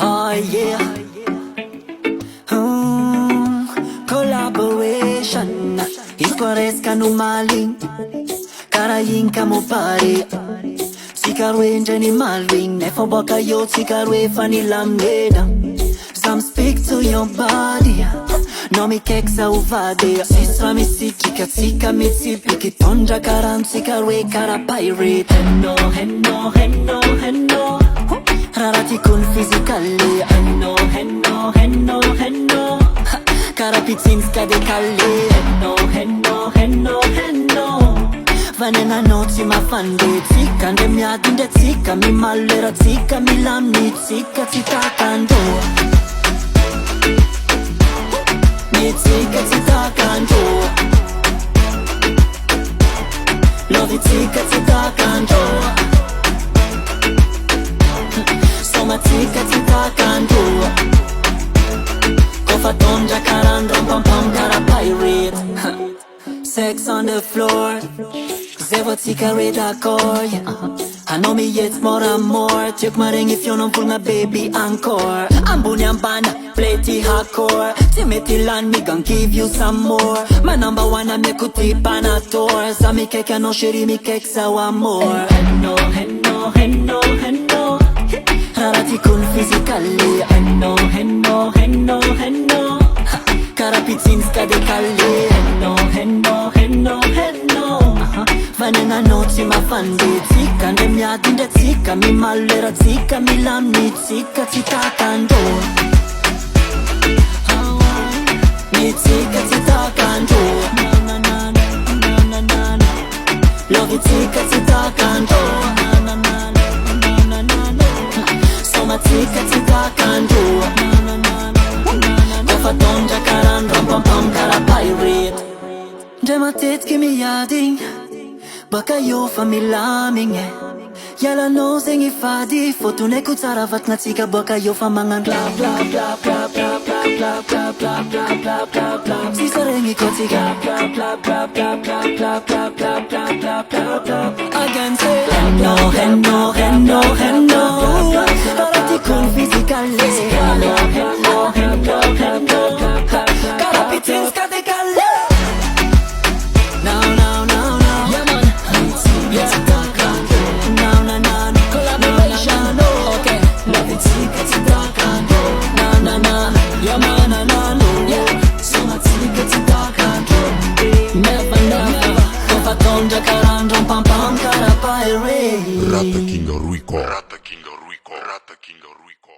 Oh yeah. Collaboration. Isporesca no maling. Karayin ka mo pare. Sikarwe njani malwing. Nefo baka yo sikarwe fanilamneda. Some speak to your body. No mi keksa uvade. Sisra mi sikika sika mi tsipiki. Tonja karam sikarwe kara pirate. Henno, henno, henno, henno. Rarati kun physically. Henno, henno, henno, henno. Kara pitsinska de kalle. Henno, henno, henno, henno. Vanena noci ma fande. Tsika nde miadi nde tsika mi malera. Tsika mi lamni tsika tsitakando. Tsika tsitakando. Love tsika tsitakando. Soma tsika tsitakando. Kofa tonja karan ram pam pam kara pirate. Sex on the floor. Zevo tsika redakor. I know me yet more and more. Check my ring if you don't pull my baby encore. Ambuni ambana, play it hardcore. Timothy land, me gon' give you some more. My number one, I make you tip on a tour. So me keke no shiri, me kek sa one more. Henno, henno, henno, henno. Rarati kun physically. Henno, henno, henno, henno. Karapitsinska de kalle. Henno, henno, henno, henno. Vanena noci ma fande. Tsika nde miadi nde tsika mi malera. Tsika mi lamni tsika tsitakando. Tsika tsitakando. Love tsika tsitakando. Soma tsika tsitakando. Kofa tonja karan ram pam pam kara pirate. Ndema tetki mi yading. Baka yo familaming Yala no zengi fadi Fotune kutsara vatna tsika baka yo famangan bla bla bla bla bla bla bla bla bla bla bla bla Sisa rengi ko tsika bla bla bla bla bla bla bla bla bla bla bla bla Again say Henno, henno, henno, henno Parati kun physically Henno, henno, henno, henno Karapitsinska de kalle Now, now, now, now Yeah man Yeah, now, now, now, now Collaboration, okay Love it, tsika, tsitakando Now, now, now Yeah man, now, now, now Yeah Soma tsika, tsitakando Never, never Kofa tonja karan ram pam pam kara pirate Rata King Ruiko. Rata King Ruiko. Rata King Ruiko.